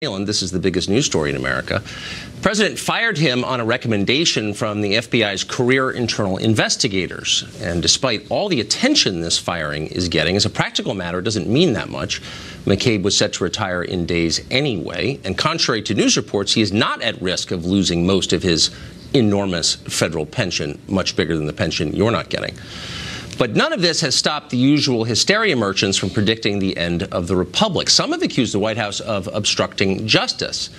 This is the biggest news story in America. The president fired him on a recommendation from the FBI's career internal investigators. And despite all the attention this firing is getting, as a practical matter, it doesn't mean that much. McCabe was set to retire in days anyway. And contrary to news reports, he is not at risk of losing most of his enormous federal pension, much bigger than the pension you're not getting. But none of this has stopped the usual hysteria merchants from predicting the end of the republic. Some have accused the White House of obstructing justice.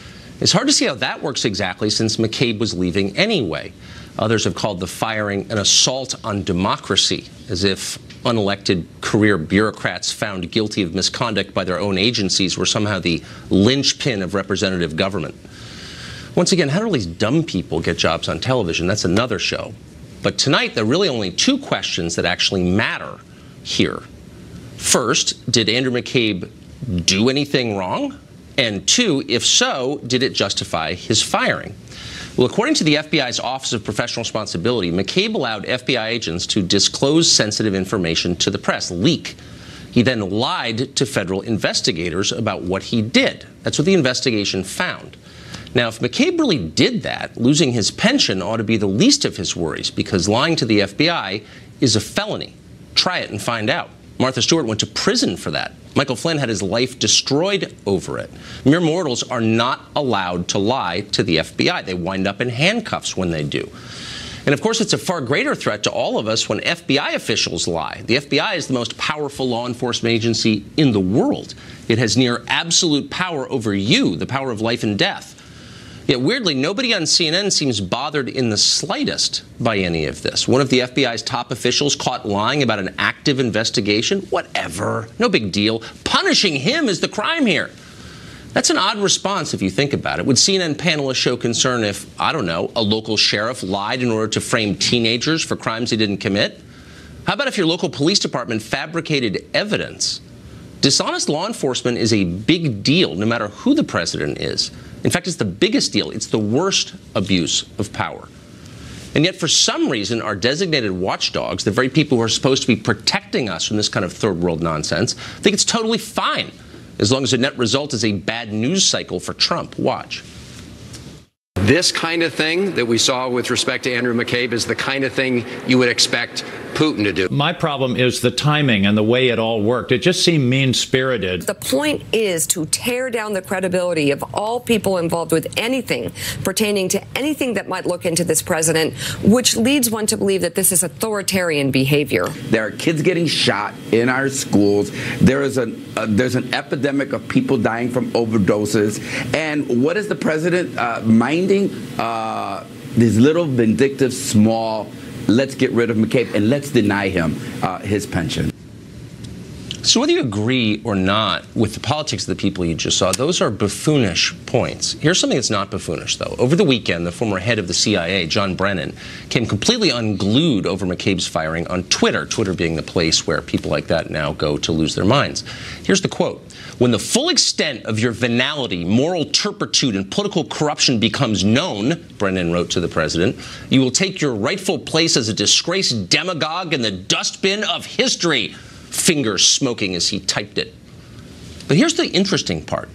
It's hard to see how that works exactly, since McCabe was leaving anyway. Others have called the firing an assault on democracy, as if unelected career bureaucrats found guilty of misconduct by their own agencies were somehow the linchpin of representative government. Once again, how do all these dumb people get jobs on television? That's another show. But tonight, there are really only two questions that actually matter here. First, did Andrew McCabe do anything wrong? And two, if so, did it justify his firing? Well, according to the FBI's Office of Professional Responsibility, McCabe allowed FBI agents to disclose sensitive information to the press, leak. He then lied to federal investigators about what he did. That's what the investigation found. Now, if McCabe really did that, losing his pension ought to be the least of his worries, because lying to the FBI is a felony. Try it and find out. Martha Stewart went to prison for that. Michael Flynn had his life destroyed over it. Mere mortals are not allowed to lie to the FBI. They wind up in handcuffs when they do. And of course, it's a far greater threat to all of us when FBI officials lie. The FBI is the most powerful law enforcement agency in the world. It has near absolute power over you, the power of life and death. Yet weirdly, nobody on CNN seems bothered in the slightest by any of this. One of the FBI's top officials caught lying about an active investigation? Whatever. No big deal. Punishing him is the crime here. That's an odd response if you think about it. Would CNN panelists show concern if, I don't know, a local sheriff lied in order to frame teenagers for crimes they didn't commit? How about if your local police department fabricated evidence? Dishonest law enforcement is a big deal, no matter who the president is. In fact, it's the biggest deal. It's the worst abuse of power. And yet, for some reason, our designated watchdogs, the very people who are supposed to be protecting us from this kind of third world nonsense, think it's totally fine, as long as the net result is a bad news cycle for Trump. Watch. This kind of thing that we saw with respect to Andrew McCabe is the kind of thing you would expect Putin to do. My problem is the timing and the way it all worked. It just seemed mean-spirited. The point is to tear down the credibility of all people involved with anything pertaining to anything that might look into this president, which leads one to believe that this is authoritarian behavior. There are kids getting shot in our schools. There's an epidemic of people dying from overdoses. And what is the president minding? These little vindictive, small, let's get rid of McCabe and let's deny him his pension. So whether you agree or not with the politics of the people you just saw, those are buffoonish points. Here's something that's not buffoonish, though. Over the weekend, the former head of the CIA, John Brennan, came completely unglued over McCabe's firing on Twitter, Twitter being the place where people like that now go to lose their minds. Here's the quote. "When the full extent of your venality, moral turpitude, and political corruption becomes known," Brennan wrote to the president, "you will take your rightful place as a disgraced demagogue in the dustbin of history," fingers smoking as he typed it. But here's the interesting part.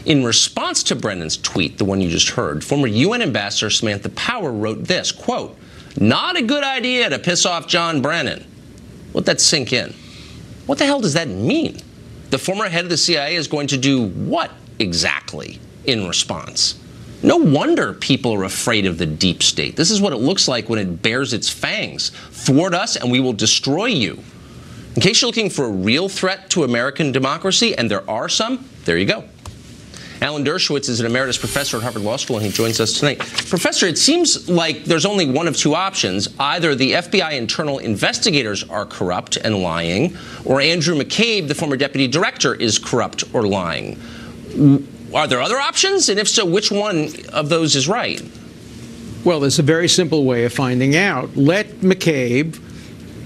In response to Brennan's tweet, the one you just heard, former UN Ambassador Samantha Power wrote this, quote, "Not a good idea to piss off John Brennan." Let that sink in. What the hell does that mean? The former head of the CIA is going to do what exactly in response? No wonder people are afraid of the deep state. This is what it looks like when it bares its fangs. Thwart us and we will destroy you. In case you're looking for a real threat to American democracy, and there are some, there you go. Alan Dershowitz is an emeritus professor at Harvard Law School, and he joins us tonight. Professor, it seems like there's only one of two options. Either the FBI internal investigators are corrupt and lying, or Andrew McCabe, the former deputy director, is corrupt or lying. Are there other options? And if so, which one of those is right? Well, there's a very simple way of finding out. Let McCabe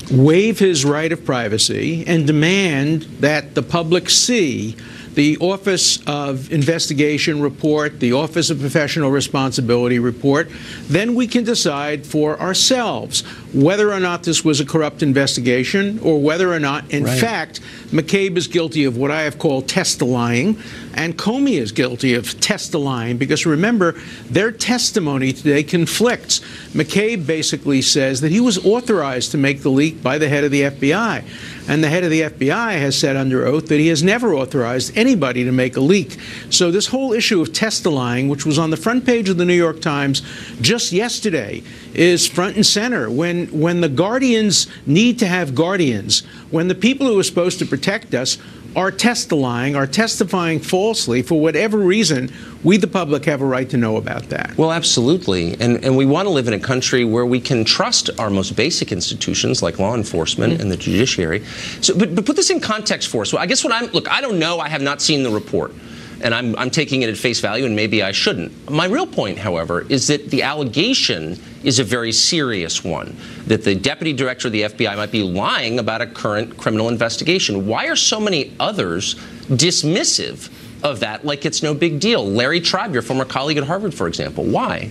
waive his right of privacy and demand that the public see the Office of Investigation report, the Office of Professional Responsibility report. Then we can decide for ourselves whether or not this was a corrupt investigation or whether or not, in fact, McCabe is guilty of what I have called test lying, And Comey is guilty of test-lying because, remember, their testimony today conflicts. McCabe basically says that he was authorized to make the leak by the head of the FBI. And the head of the FBI has said under oath that he has never authorized anybody to make a leak. So this whole issue of test-lying, which was on the front page of the New York Times just yesterday, is front and center. When the guardians need to have guardians, when the people who are supposed to protect us are testifying falsely for whatever reason, we, the public, have a right to know about that. Well, absolutely. And we want to live in a country where we can trust our most basic institutions like law enforcement and the judiciary. So, but put this in context for us. Well, I guess look, I don't know. I have not seen the report. And I'm taking it at face value, and maybe I shouldn't. My real point, however, is that the allegation is a very serious one, that the deputy director of the FBI might be lying about a current criminal investigation. Why are so many others dismissive of that like it's no big deal? Larry Tribe, your former colleague at Harvard, for example. Why?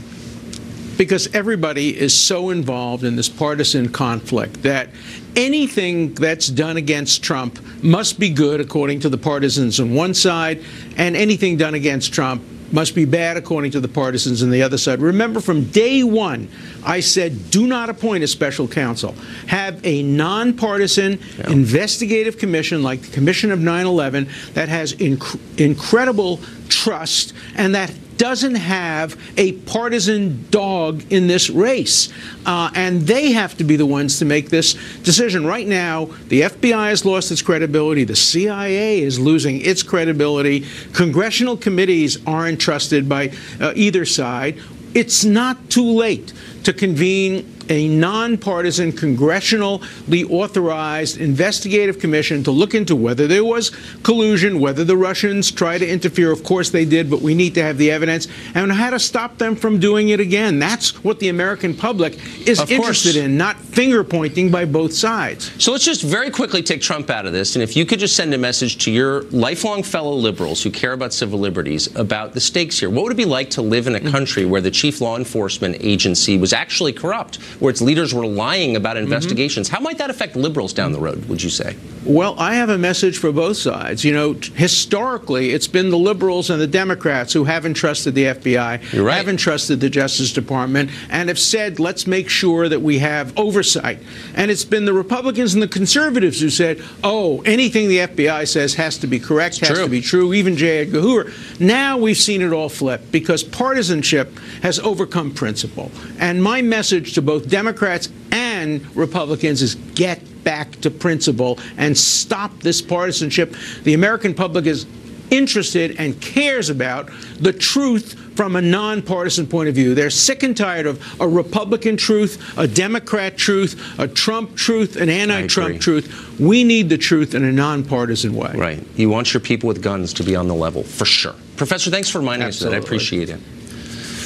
Because everybody is so involved in this partisan conflict that anything that's done against Trump must be good according to the partisans on one side, and anything done against Trump must be bad according to the partisans on the other side. Remember, from day one, I said, do not appoint a special counsel. Have a nonpartisan investigative commission like the Commission of 9/11 that has incredible trust and that doesn't have a partisan dog in this race. And they have to be the ones to make this decision. Right now, the FBI has lost its credibility. The CIA is losing its credibility. Congressional committees aren't trusted by either side. It's not too late to convene a nonpartisan, congressionally authorized investigative commission to look into whether there was collusion, whether the Russians tried to interfere. Of course they did, but we need to have the evidence, and how to stop them from doing it again. That's what the American public is interested in, not finger-pointing by both sides. So let's just very quickly take Trump out of this, and if you could just send a message to your lifelong fellow liberals who care about civil liberties about the stakes here. What would it be like to live in a country where the chief law enforcement agency was actually corrupt, where its leaders were lying about investigations? How might that affect liberals down the road, would you say? Well, I have a message for both sides. You know, historically, it's been the liberals and the Democrats who haven't trusted the FBI, haven't trusted the Justice Department, and have said, let's make sure that we have oversight. And it's been the Republicans and the conservatives who said, oh, anything the FBI says has to be correct, has to be true, even J. Edgar Hoover. Now we've seen it all flip because partisanship has overcome principle. And my message to both Democrats and Republicans is get back to principle and stop this partisanship. The American public is interested and cares about the truth from a nonpartisan point of view. They're sick and tired of a Republican truth, a Democrat truth, a Trump truth, an anti-Trump truth. We need the truth in a nonpartisan way. Right. You want your people with guns to be on the level, for sure. Professor, thanks for reminding us of that. I appreciate it.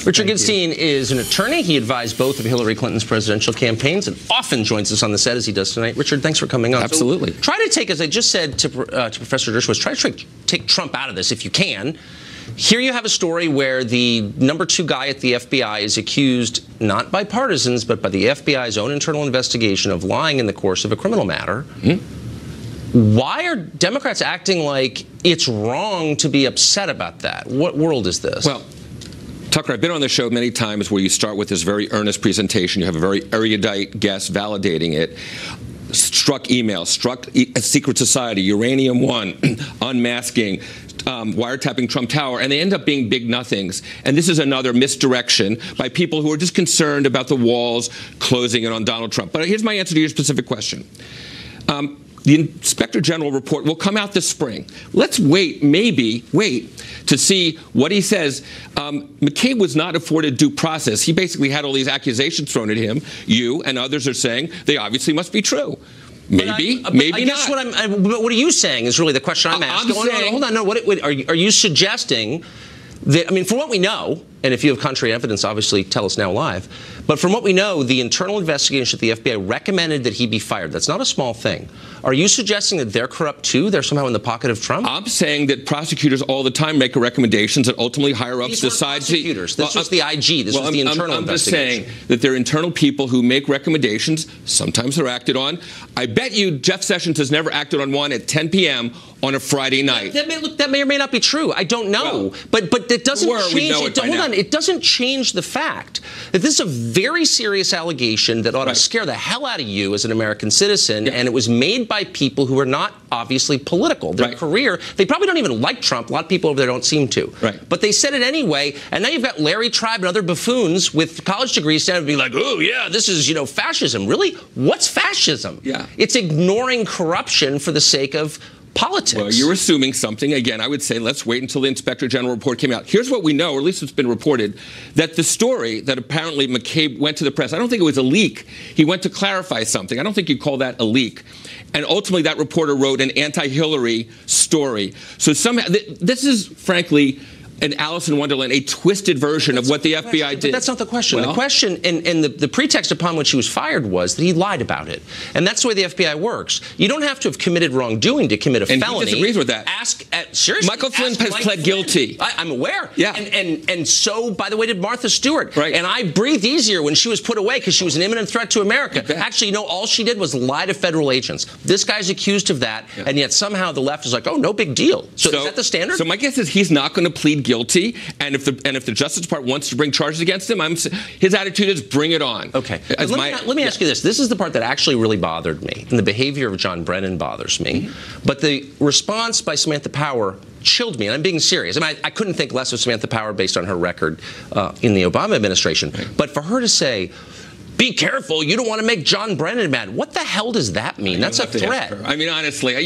Richard Goodstein is an attorney. He advised both of Hillary Clinton's presidential campaigns and often joins us on the set as he does tonight. Richard, thanks for coming on. Absolutely. So try to take, as I just said to Professor Dershowitz, try to take Trump out of this if you can. Here you have a story where the #2 guy at the FBI is accused, not by partisans, but by the FBI's own internal investigation, of lying in the course of a criminal matter. Why are Democrats acting like it's wrong to be upset about that? What world is this? Well, Tucker, I've been on the show many times where you start with this very earnest presentation. You have a very erudite guest validating it. Struck emails, struck secret society, Uranium One, unmasking, wiretapping Trump Tower, and they end up being big nothings. And this is another misdirection by people who are just concerned about the walls closing in on Donald Trump. But here's my answer to your specific question. The Inspector General report will come out this spring. Let's wait, maybe wait, to see what he says. McCabe was not afforded due process. He basically had all these accusations thrown at him. You and others are saying they obviously must be true. Maybe, maybe not. But what are you saying is really the question I'm asking. Hold on, no. Are you suggesting that, I mean, for what we know, And if you have contrary evidence, obviously tell us now live. But from what we know, the internal investigation at the FBI recommended that he be fired. That's not a small thing. Are you suggesting that they're corrupt too? They're somehow in the pocket of Trump? I'm saying that prosecutors all the time make recommendations and ultimately higher-ups decide to... Prosecutors. This was the IG. This was the internal investigation. I'm just saying that they're internal people who make recommendations. Sometimes they're acted on. I bet you Jeff Sessions has never acted on one at 10 p.m. on a Friday night. That may or may not be true. I don't know. Well, but it doesn't change. Hold on. It doesn't change the fact that this is a very serious allegation that ought to scare the hell out of you as an American citizen, and it was made by people who are not obviously political. Their career, they probably don't even like Trump. A lot of people over there don't seem to. But they said it anyway, and now you've got Larry Tribe and other buffoons with college degrees standing up and be like, oh, yeah, this is, fascism. Really? What's fascism? Yeah. It's ignoring corruption for the sake of politics. Well, you're assuming something. Again, I would say let's wait until the Inspector General report came out. Here's what we know, or at least it's been reported, that the story that apparently McCabe went to the press, I don't think it was a leak. He went to clarify something. I don't think you'd call that a leak. And ultimately, that reporter wrote an anti-Hillary story. So somehow, this is, frankly, an Alice in Wonderland, a twisted version of what the FBI did. But that's not the question. Well, the question, and the pretext upon which he was fired was that he lied about it. And that's the way the FBI works. You don't have to have committed wrongdoing to commit a felony. And he disagrees with that. Seriously? Michael Flynn has pled guilty. I'm aware. Yeah. And so, by the way, did Martha Stewart. Right. And I breathed easier when she was put away because she was an imminent threat to America. Actually, all she did was lie to federal agents. This guy's accused of that, and yet somehow the left is like, oh, no big deal. So is that the standard? So my guess is he's not going to plead guilty, and if the Justice Department wants to bring charges against him, his attitude is bring it on. Okay. Let me ask you this. This is the part that actually really bothered me, and the behavior of John Brennan bothers me. But the response by Samantha Power chilled me, and I'm being serious. I couldn't think less of Samantha Power based on her record in the Obama administration. But for her to say, be careful, you don't want to make John Brennan mad. What the hell does that mean? That's a threat. I mean, honestly,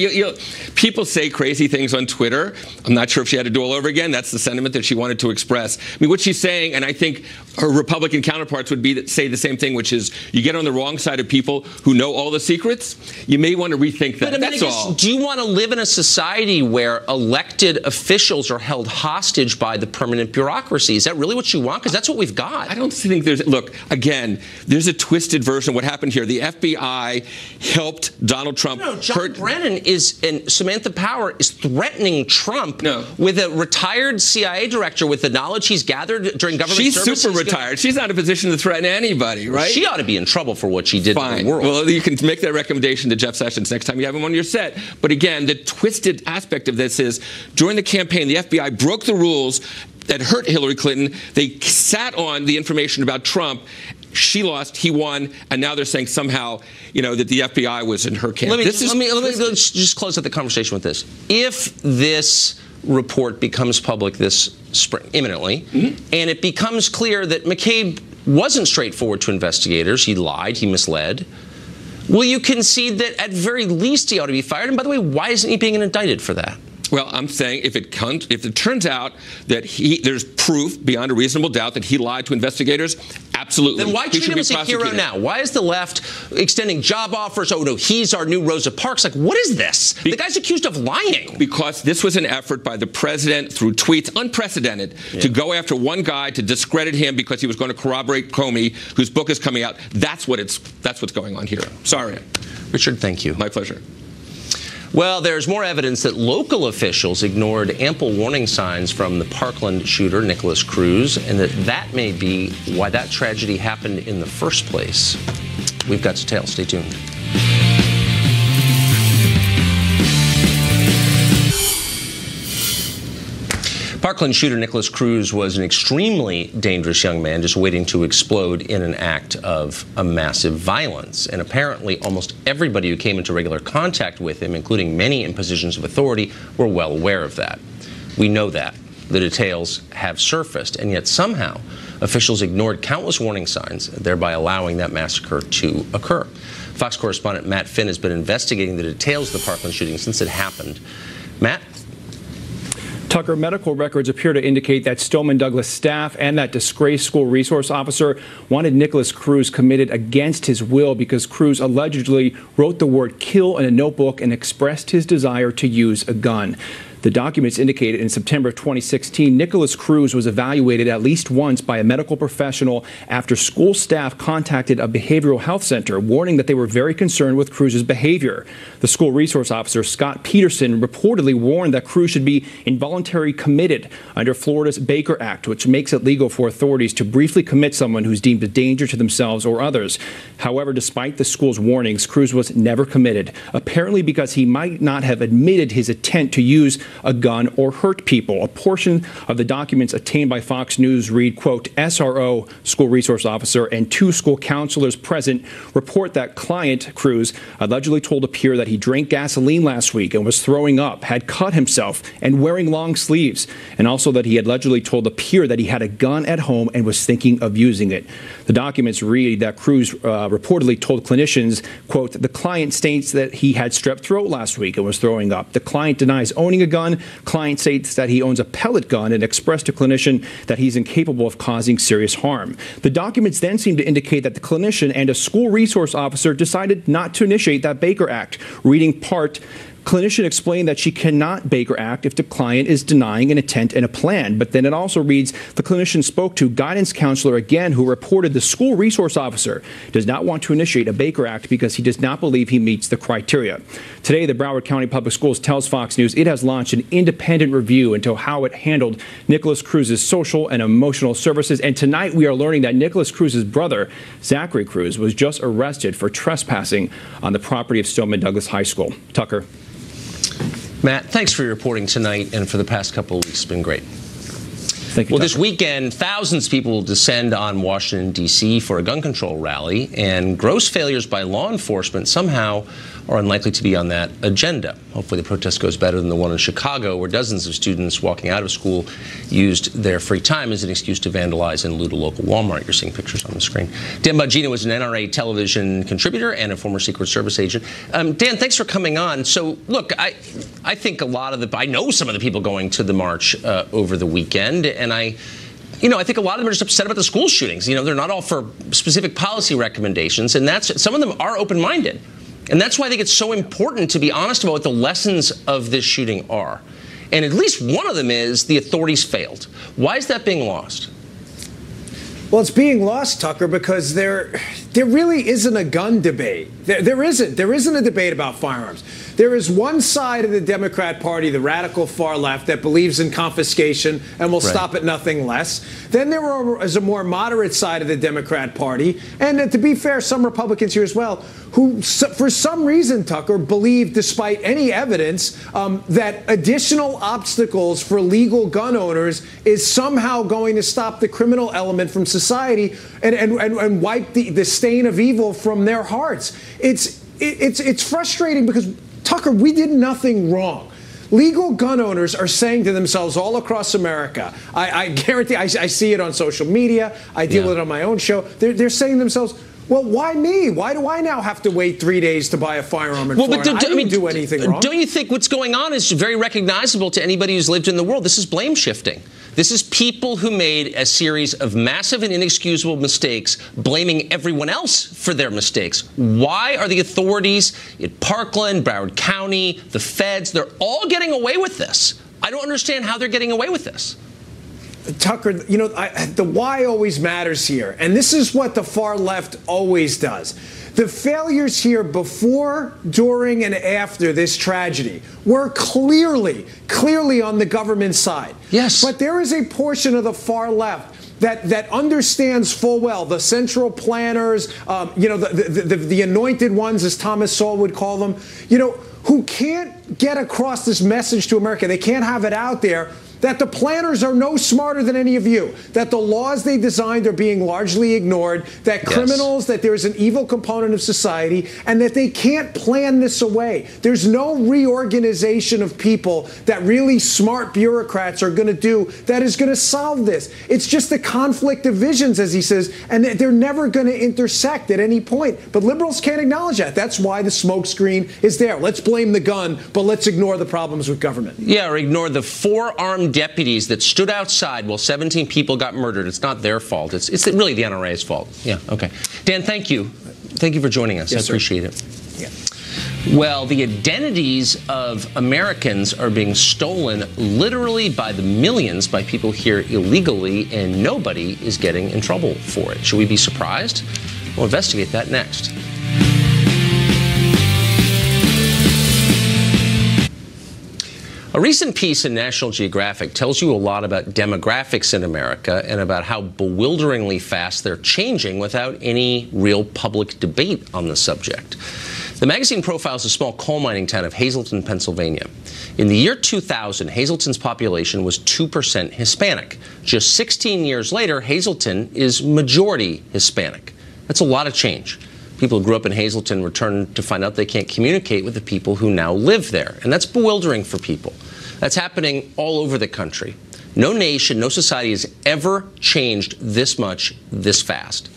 people say crazy things on Twitter. I'm not sure if she had to do all over again. That's the sentiment that she wanted to express. I mean, what she's saying, and I think her Republican counterparts would say the same thing, which is you get on the wrong side of people who know all the secrets, you may want to rethink that. That's all. Do you want to live in a society where elected officials are held hostage by the permanent bureaucracy? Is that really what you want? Because that's what we've got. I don't think look, again, there's a twisted version of what happened here. The FBI helped Donald Trump. No, John Brennan and Samantha Power is threatening Trump with a retired CIA director with the knowledge he's gathered during government service. She's super retired. She's not in a position to threaten anybody, right? She ought to be in trouble for what she did to the world. Well, you can make that recommendation to Jeff Sessions next time you have him on your set. But again, the twisted aspect of this is during the campaign, the FBI broke the rules that hurt Hillary Clinton. They sat on the information about Trump. She lost, he won, and now they're saying somehow, that the FBI was in her camp. Let's just close out the conversation with this. If this report becomes public this spring, imminently, and it becomes clear that McCabe wasn't straightforward to investigators, he lied, he misled, will you concede that at very least he ought to be fired? And by the way, why isn't he being indicted for that? Well, I'm saying if it turns out that there's proof beyond a reasonable doubt that he lied to investigators, absolutely. Then why treat him as a hero now? Why is the left extending job offers? Oh, no, he's our new Rosa Parks. Like, what is this? The guy's accused of lying. Because this was an effort by the president through tweets, unprecedented, to go after one guy to discredit him because he was going to corroborate Comey, whose book is coming out. That's what's going on here. Sorry. Richard, thank you. My pleasure. Well, there's more evidence that local officials ignored ample warning signs from the Parkland shooter, Nicholas Cruz, and that may be why that tragedy happened in the first place. We've got details. Stay tuned. Parkland shooter Nicholas Cruz was an extremely dangerous young man just waiting to explode in an act of a massive violence. And apparently almost everybody who came into regular contact with him, including many in positions of authority, were well aware of that. We know that. The details have surfaced, and yet somehow officials ignored countless warning signs, thereby allowing that massacre to occur. Fox correspondent Matt Finn has been investigating the details of the Parkland shooting since it happened. Matt? Tucker, medical records appear to indicate that Stoneman Douglas staff and that disgraced school resource officer wanted Nicholas Cruz committed against his will because Cruz allegedly wrote the word kill in a notebook and expressed his desire to use a gun. The documents indicated in September of 2016, Nicholas Cruz was evaluated at least once by a medical professional after school staff contacted a behavioral health center, warning that they were very concerned with Cruz's behavior. The school resource officer, Scott Peterson, reportedly warned that Cruz should be involuntarily committed under Florida's Baker Act, which makes it legal for authorities to briefly commit someone who's deemed a danger to themselves or others. However, despite the school's warnings, Cruz was never committed, apparently because he might not have admitted his intent to use a gun or hurt people. A portion of the documents obtained by Fox News read, quote, SRO, school resource officer, and 2 school counselors present report that client Cruz allegedly told a peer that he drank gasoline last week and was throwing up, had cut himself, and wearing long sleeves, and also that he had allegedly told the peer that he had a gun at home and was thinking of using it. The documents read that Cruz reportedly told clinicians, quote, the client states that he had strep throat last week and was throwing up. The client denies owning a gun. Client states that he owns a pellet gun and expressed to clinician that he's incapable of causing serious harm. The documents then seem to indicate that the clinician and a school resource officer decided not to initiate that Baker Act. Reading part, clinician explained that she cannot Baker Act if the client is denying an intent and a plan. But then it also reads, the clinician spoke to guidance counselor again, who reported the school resource officer does not want to initiate a Baker Act because he does not believe he meets the criteria. Today, the Broward County Public Schools tells Fox News it has launched an independent review into how it handled Nicholas Cruz's social and emotional services. And tonight we are learning that Nicholas Cruz's brother, Zachary Cruz, was just arrested for trespassing on the property of Stoneman Douglas High School. Tucker. Matt, thanks for your reporting tonight and for the past couple of weeks. It's been great. Thank you, well, Tucker. this weekend, thousands of people will descend on Washington, D.C. for a gun control rally, and gross failures by law enforcement somehow are unlikely to be on that agenda. Hopefully the protest goes better than the one in Chicago, where dozens of students walking out of school used their free time as an excuse to vandalize and loot a local Walmart. You're seeing pictures on the screen. Dan Bongino is an NRA television contributor and a former Secret Service agent. Dan, thanks for coming on. So, look, I think I know some of the people going to the march over the weekend, and I think a lot of them are just upset about the school shootings. They're not all for specific policy recommendations, and some of them are open-minded. And that's why I think it's so important to be honest about what the lessons of this shooting are. And at least one of them is the authorities failed. Why is that being lost? Well, it's being lost, Tucker, because there really isn't a gun debate. There isn't a debate about firearms. There is one side of the Democrat Party, the radical far left, that believes in confiscation and will stop at nothing less. Then there is a more moderate side of the Democrat Party, and to be fair, some Republicans here as well, who, for some reason, Tucker, believe, despite any evidence, that additional obstacles for legal gun owners is somehow going to stop the criminal element from society and wipe the stain of evil from their hearts. It's frustrating because, Tucker, we did nothing wrong. Legal gun owners are saying to themselves all across America, I guarantee, I see it on social media, I deal with it on my own show, they're saying to themselves, well, why me? Why do I now have to wait 3 days to buy a firearm in Florida? I didn't do anything wrong. Don't you think what's going on is very recognizable to anybody who's lived in the world? This is blame shifting. This is people who made a series of massive and inexcusable mistakes, blaming everyone else for their mistakes. Why are the authorities in Parkland, Broward County, the feds, they're all getting away with this? I don't understand how they're getting away with this. Tucker, the why always matters here. And this is what the far left always does. The failures here before, during, and after this tragedy were clearly on the government side. Yes. But there is a portion of the far left that understands full well, the central planners, the anointed ones, as Thomas Sowell would call them, who can't get across this message to America. They can't have it out there that the planners are no smarter than any of you, that the laws they designed are being largely ignored, that criminals, that there's an evil component of society, and that they can't plan this away. There's no reorganization of people that really smart bureaucrats are going to do that is going to solve this. It's just the conflict of visions, as he says, and they're never going to intersect at any point. But liberals can't acknowledge that. That's why the smokescreen is there. Let's blame the gun, but let's ignore the problems with government. Yeah, or ignore the 4 armed deputies that stood outside while 17 people got murdered. It's not their fault. It's really the NRA's fault. Yeah, okay. Dan, thank you. Thank you for joining us. Yes, I appreciate it. Yeah. Well, the identities of Americans are being stolen literally by the millions by people here illegally, and nobody is getting in trouble for it. Should we be surprised? We'll investigate that next. A recent piece in National Geographic tells you a lot about demographics in America and about how bewilderingly fast they're changing without any real public debate on the subject. The magazine profiles the small coal mining town of Hazleton, Pennsylvania. In the year 2000, Hazleton's population was 2% Hispanic. Just 16 years later, Hazleton is majority Hispanic. That's a lot of change. People who grew up in Hazleton return to find out they can't communicate with the people who now live there. And that's bewildering for people. That's happening all over the country. No nation, no society has ever changed this much, this fast.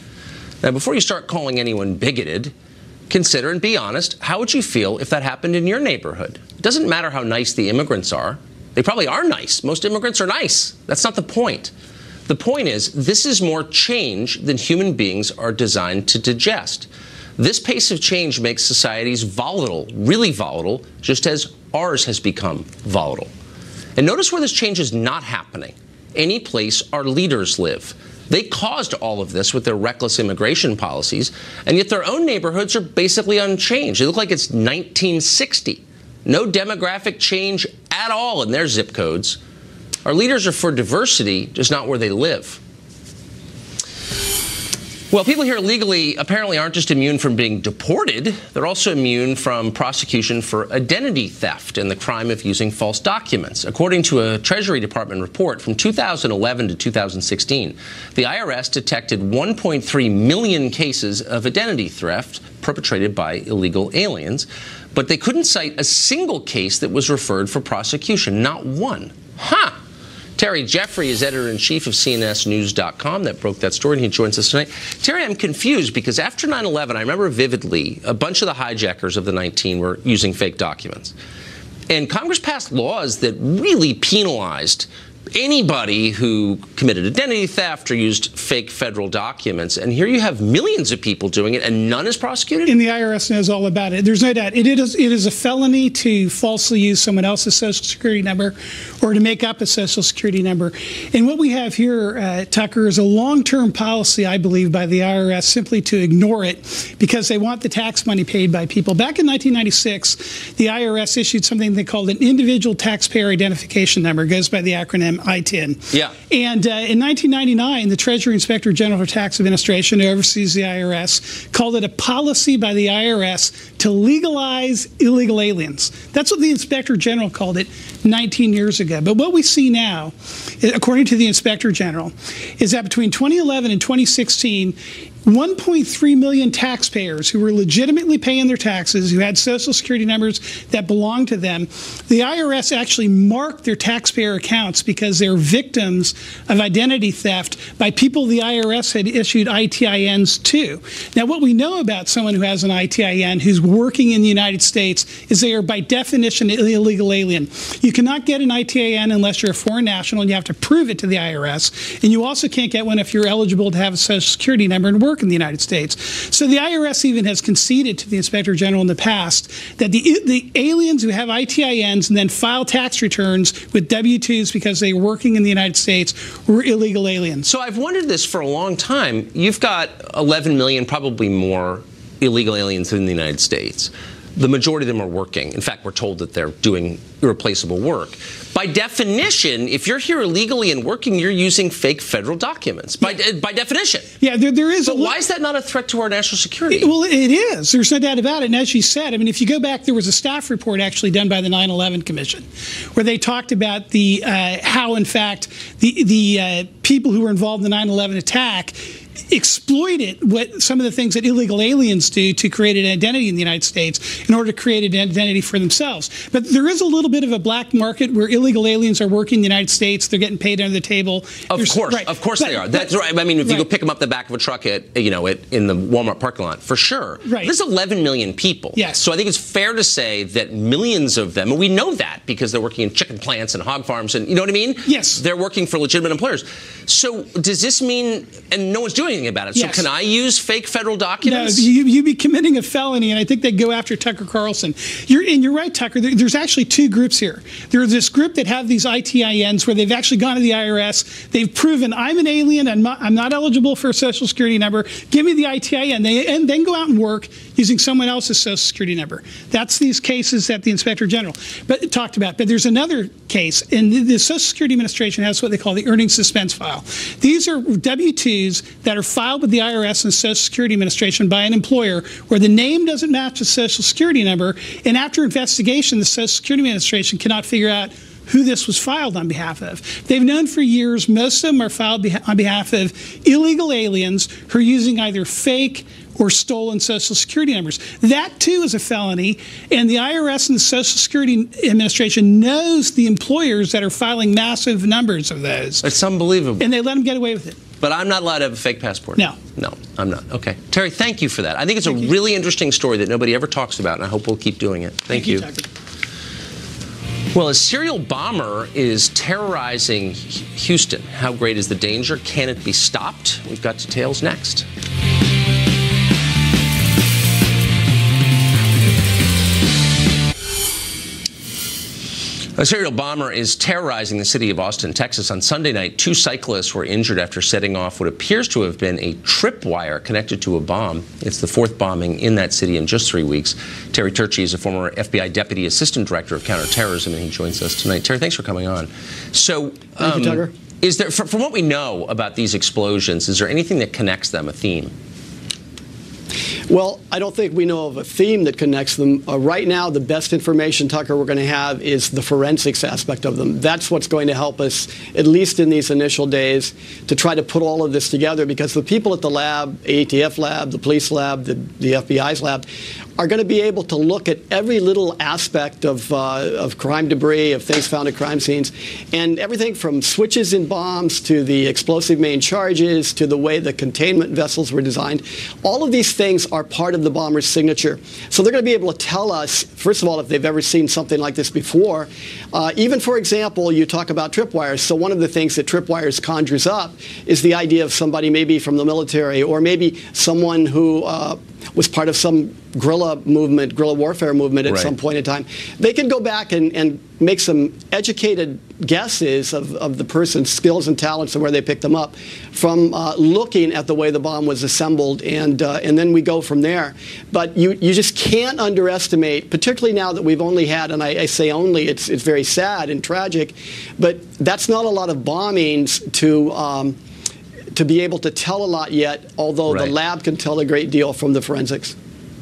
Now, before you start calling anyone bigoted, consider and be honest, how would you feel if that happened in your neighborhood? It doesn't matter how nice the immigrants are. They probably are nice. Most immigrants are nice. That's not the point. The point is, this is more change than human beings are designed to digest. This pace of change makes societies volatile, really volatile, just as ours has become volatile. And notice where this change is not happening. Any place our leaders live. They caused all of this with their reckless immigration policies, and yet their own neighborhoods are basically unchanged. They look like it's 1960. No demographic change at all in their zip codes. Our leaders are for diversity, just not where they live. Well, people here illegally apparently aren't just immune from being deported, they're also immune from prosecution for identity theft and the crime of using false documents. According to a Treasury Department report from 2011 to 2016, the IRS detected 1.3 million cases of identity theft perpetrated by illegal aliens, but they couldn't cite a single case that was referred for prosecution, not one. Huh! Terry Jeffrey is editor-in-chief of CNSnews.com. That broke that story, and he joins us tonight. Terry, I'm confused because after 9/11, I remember vividly a bunch of the hijackers of the 19 were using fake documents. And Congress passed laws that really penalized anybody who committed identity theft or used fake federal documents. And here you have millions of people doing it, and none is prosecuted? And the IRS knows all about it. There's no doubt. It is a felony to falsely use someone else's Social Security number or to make up a Social Security number. And what we have here, Tucker, is a long-term policy, I believe, by the IRS simply to ignore it because they want the tax money paid by people. Back in 1996, the IRS issued something they called an Individual Taxpayer Identification Number. It goes by the acronym ITIN. Yeah. And in 1999, the Treasury Inspector General for Tax Administration, who oversees the IRS, called it a policy by the IRS to legalize illegal aliens. That's what the Inspector General called it 19 years ago. But what we see now, according to the Inspector General, is that between 2011 and 2016, 1.3 million taxpayers who were legitimately paying their taxes, who had Social Security numbers that belonged to them, the IRS actually marked their taxpayer accounts because they're victims of identity theft by people the IRS had issued ITINs to. Now, what we know about someone who has an ITIN who's working in the United States is they are by definition an illegal alien. You cannot get an ITIN unless you're a foreign national, and you have to prove it to the IRS. And you also can't get one if you're eligible to have a Social Security number and work in the United States. So the IRS even has conceded to the Inspector General in the past that the aliens who have ITINs and then file tax returns with W-2s because they were working in the United States were illegal aliens. So I've wondered this for a long time. You've got 11 million, probably more, illegal aliens in the United States. The majority of them are working. In fact, we're told that they're doing irreplaceable work. By definition, if you're here illegally and working, you're using fake federal documents. By definition. Yeah, there is. But why is that not a threat to our national security? Well, it is. There's no doubt about it. And as you said, I mean, if you go back, there was a staff report actually done by the 9/11 Commission, where they talked about the how, in fact, the people who were involved in the 9/11 attack exploited some of the things that illegal aliens do to create an identity in the United States in order to create an identity for themselves. But there is a little little bit of a black market where illegal aliens are working in the United States. They're getting paid under the table. Of course they are. That's right. I mean, if you go pick them up the back of a truck in the Walmart parking lot, for sure. Right. There's 11 million people. Yes. So I think it's fair to say that millions of them, and we know that because they're working in chicken plants and hog farms, and you know what I mean? Yes. They're working for legitimate employers. So does this mean, and no one's doing anything about it, yes. so can I use fake federal documents? No, you'd be committing a felony, and I think they'd go after Tucker Carlson. You're right, Tucker. There's actually two groups here. There's this group that have these ITINs where they've actually gone to the IRS. They've proven I'm an alien. I'm not eligible for a Social Security number. Give me the ITIN. And then go out and work using someone else's Social Security number. That's these cases that the Inspector General talked about. But there's another case, and the Social Security Administration has what they call the earnings suspense file. These are W-2s that are filed with the IRS and Social Security Administration by an employer where the name doesn't match the Social Security number, and after investigation, the Social Security Administration cannot figure out who this was filed on behalf of. They've known for years most of them are filed on behalf of illegal aliens who are using either fake or stolen Social Security numbers. That, too, is a felony, and the IRS and the Social Security Administration knows the employers that are filing massive numbers of those. It's unbelievable. And they let them get away with it. But I'm not allowed to have a fake passport. No. No, I'm not. Okay. Terry, thank you for that. I think it's a really interesting story that nobody ever talks about, and I hope we'll keep doing it. Thank you. Tucker. Well, a serial bomber is terrorizing Houston. How great is the danger? Can it be stopped? We've got details next. A serial bomber is terrorizing the city of Austin, Texas. On Sunday night, 2 cyclists were injured after setting off what appears to have been a tripwire connected to a bomb. It's the 4th bombing in that city in just 3 weeks. Terry Turchi is a former FBI Deputy Assistant Director of Counterterrorism, and he joins us tonight. Terry, thanks for coming on. So, thank you, Tucker. Is there, from what we know about these explosions, is there anything that connects them, a theme? Well, I don't think we know of a theme that connects them. Right now, the best information, Tucker, we're going to have is the forensics aspect of them. That's what's going to help us, at least in these initial days, to try to put all of this together, because the people at the lab, ATF lab, the police lab, the FBI's lab, are going to be able to look at every little aspect of crime debris, of things found at crime scenes, and everything from switches in bombs to the explosive main charges to the way the containment vessels were designed. All of these things are part of the bomber's signature. So they're going to be able to tell us, first of all, if they've ever seen something like this before. Even, for example, you talk about tripwires. So one of the things that tripwires conjures up is the idea of somebody maybe from the military, or maybe someone who was part of some guerrilla warfare movement at some point in time. They can go back and make some educated guesses of the person's skills and talents and where they picked them up from looking at the way the bomb was assembled, and then we go from there. But you just can't underestimate, particularly now that we've only had, and I say only, it's very sad and tragic, but that's not a lot of bombings to be able to tell a lot yet, although the lab can tell a great deal from the forensics.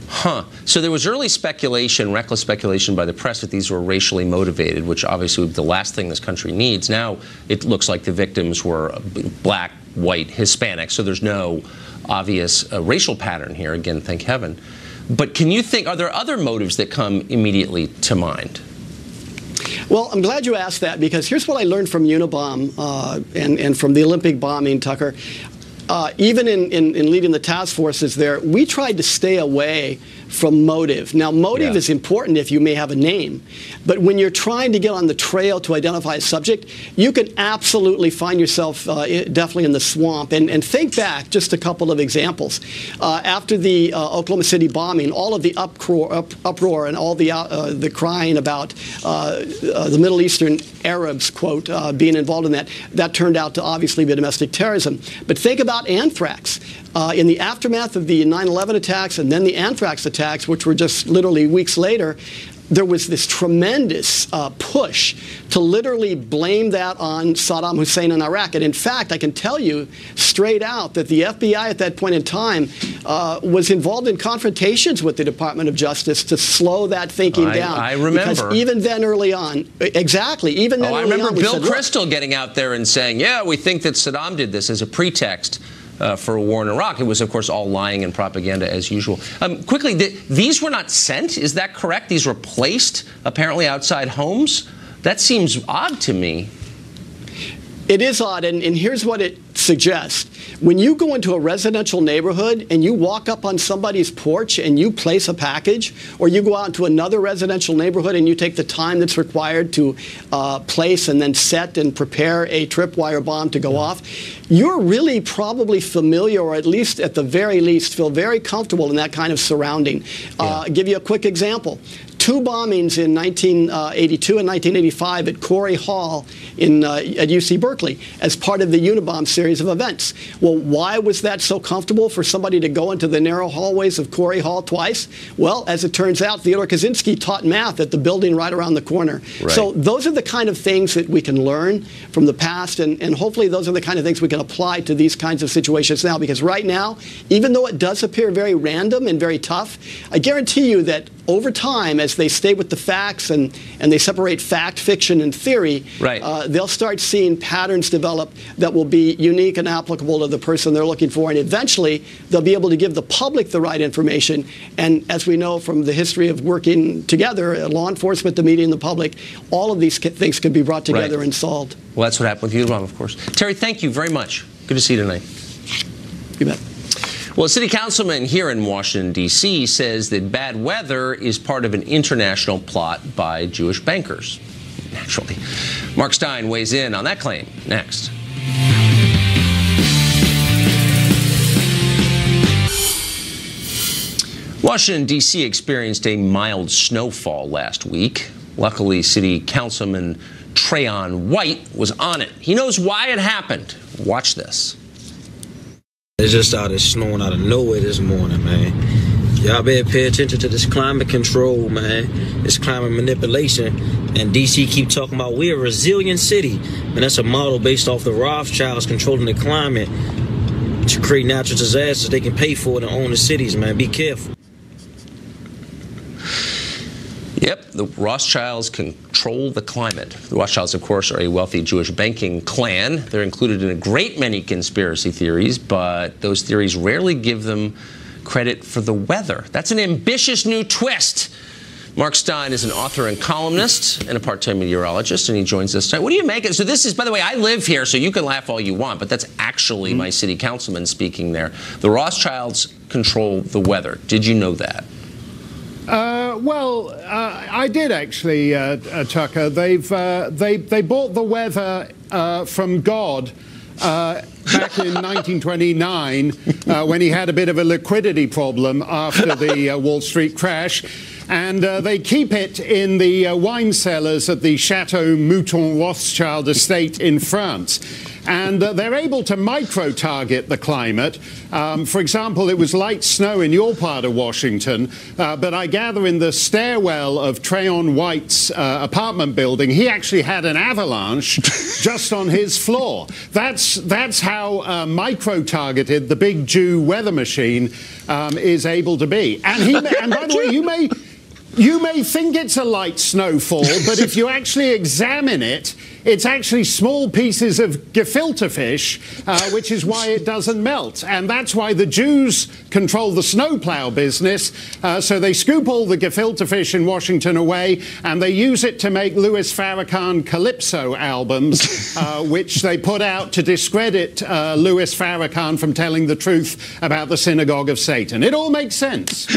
Huh. So there was early speculation, reckless speculation by the press that these were racially motivated, which obviously would be the last thing this country needs. Now it looks like the victims were black, white, Hispanic, so there's no obvious racial pattern here. Again, thank heaven. But can you think, are there other motives that come immediately to mind? Well, I'm glad you asked that, because here's what I learned from Unabomb and from the Olympic bombing, Tucker. Even in leading the task forces there, we tried to stay away from motive. Now, motive is important if you may have a name, but when you're trying to get on the trail to identify a subject, you can absolutely find yourself definitely in the swamp. And think back, just a couple of examples. After the Oklahoma City bombing, all of the uproar and all the crying about the Middle Eastern Arabs, quote, being involved in that turned out to obviously be domestic terrorism. But think about anthrax. In the aftermath of the 9/11 attacks and then the anthrax attacks, which were just literally weeks later, there was this tremendous push to literally blame that on Saddam Hussein and Iraq. And in fact, I can tell you straight out that the FBI at that point in time was involved in confrontations with the Department of Justice to slow that thinking down. I remember. Because even then early on, even then early on, I remember Bill Kristol getting out there and saying, yeah, we think that Saddam did this as a pretext. for a war in Iraq. It was, of course, all lying and propaganda as usual. Quickly, these were not sent. Is that correct? These were placed, apparently, outside homes? That seems odd to me. It is odd, and here's what it suggests. When you go into a residential neighborhood and you walk up on somebody's porch and you place a package, or you go out into another residential neighborhood and you take the time that's required to place and then set and prepare a tripwire bomb to go off, you're really probably familiar, or at least at the very least feel very comfortable in that kind of surrounding. I'll give you a quick example. 2 bombings in 1982 and 1985 at Corey Hall at UC Berkeley as part of the Unabomb series of events. Well, why was that so comfortable for somebody to go into the narrow hallways of Corey Hall twice? Well, as it turns out, Theodore Kaczynski taught math at the building right around the corner. Right. So those are the kind of things that we can learn from the past, and hopefully those are the kind of things we can apply to these kinds of situations now, because right now, even though it does appear very random and very tough, I guarantee you that over time, as they stay with the facts and they separate fact, fiction, and theory, they'll start seeing patterns develop that will be unique and applicable to the person they're looking for. And eventually, they'll be able to give the public the right information. And as we know from the history of working together, law enforcement, the media, and the public, all of these things can be brought together and solved. Well, that's what happened with Unabomb, of course. Terry, thank you very much. Good to see you tonight. You bet. Well, a city councilman here in Washington, D.C. says that bad weather is part of an international plot by Jewish bankers. Naturally. Mark Stein weighs in on that claim next. Washington, D.C. experienced a mild snowfall last week. Luckily, city councilman Trayon White was on it. He knows why it happened. Watch this. It just started snowing out of nowhere this morning, man. Y'all better pay attention to this climate control, man. This climate manipulation. And DC keep talking about we're a resilient city. And that's a model based off the Rothschilds controlling the climate to create natural disasters they can pay for it and own the cities, man. Be careful. Yep, the Rothschilds control the climate. The Rothschilds, of course, are a wealthy Jewish banking clan. They're included in a great many conspiracy theories, but those theories rarely give them credit for the weather. That's an ambitious new twist. Mark Stein is an author and columnist and a part-time meteorologist, and he joins us tonight. What do you make of it? So this is, by the way, I live here, so you can laugh all you want, but that's actually my city councilman speaking there. The Rothschilds control the weather. Did you know that? Well, I did actually, Tucker. They bought the weather from God back in 1929 when he had a bit of a liquidity problem after the Wall Street crash. And they keep it in the wine cellars at the Chateau Mouton Rothschild estate in France. And they're able to micro-target the climate. For example, it was light snow in your part of Washington, but I gather in the stairwell of Trayon White's apartment building, he actually had an avalanche just on his floor. That's how micro-targeted the big Jew weather machine is able to be. And by the way, you may think it's a light snowfall, but if you actually examine it, it's actually small pieces of gefilte fish, which is why it doesn't melt. And that's why the Jews control the snowplow business. So they scoop all the gefilte fish in Washington away, and they use it to make Louis Farrakhan Calypso albums, which they put out to discredit Louis Farrakhan from telling the truth about the synagogue of Satan. It all makes sense.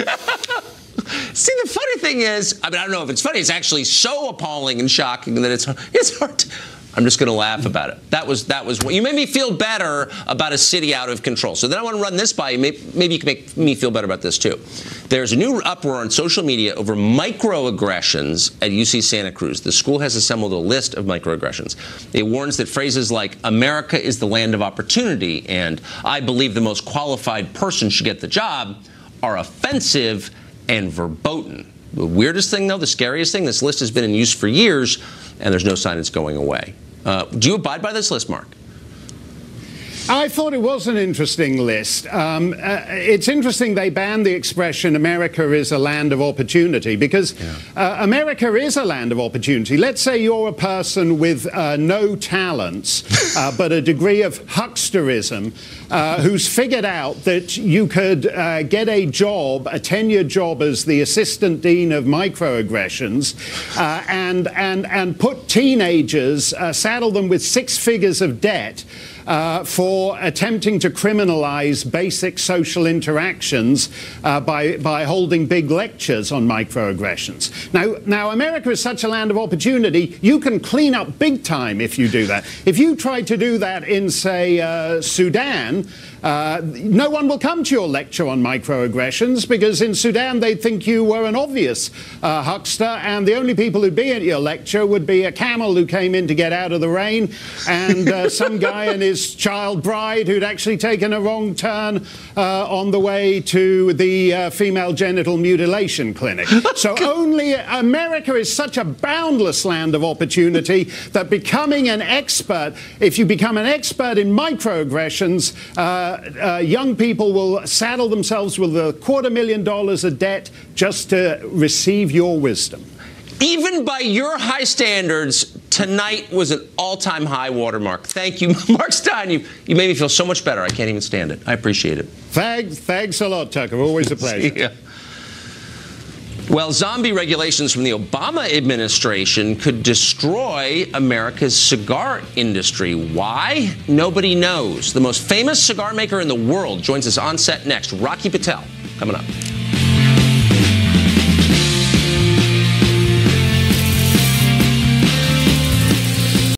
See, the funny thing is, I mean, I don't know if it's funny. It's actually so appalling and shocking that it's hard to, I'm just going to laugh about it. That was what you made me feel better about a city out of control. So then I want to run this by you. Maybe you can make me feel better about this too. There's a new uproar on social media over microaggressions at UC Santa Cruz. The school has assembled a list of microaggressions. It warns that phrases like "America is the land of opportunity" and "I believe the most qualified person should get the job" are offensive and verboten. The weirdest thing, though, the scariest thing, this list has been in use for years, and there's no sign it's going away. Do you abide by this list, Mark? I thought it was an interesting list. It's interesting they banned the expression "America is a land of opportunity" because America is a land of opportunity. Let's say you're a person with no talents but a degree of hucksterism who's figured out that you could get a job, a tenured job as the assistant dean of microaggressions and put teenagers, saddle them with 6 figures of debt for attempting to criminalize basic social interactions by holding big lectures on microaggressions. Now, America is such a land of opportunity, you can clean up big time if you do that. If you tried to do that in, say, Sudan, no one will come to your lecture on microaggressions because in Sudan they'd think you were an obvious huckster, and the only people who'd be at your lecture would be a camel who came in to get out of the rain and some guy and his child bride who'd actually taken a wrong turn on the way to the female genital mutilation clinic. So only America is such a boundless land of opportunity that becoming an expert, if you become an expert in microaggressions, young people will saddle themselves with $250,000 of debt just to receive your wisdom. Even by your high standards, tonight was an all-time high watermark. Thank you, Mark Steyn. You made me feel so much better. I can't even stand it. I appreciate it. Thanks a lot, Tucker. Always a pleasure. Yeah. Well, zombie regulations from the Obama administration could destroy America's cigar industry. Why? Nobody knows. The most famous cigar maker in the world joins us on set next. Rocky Patel, coming up.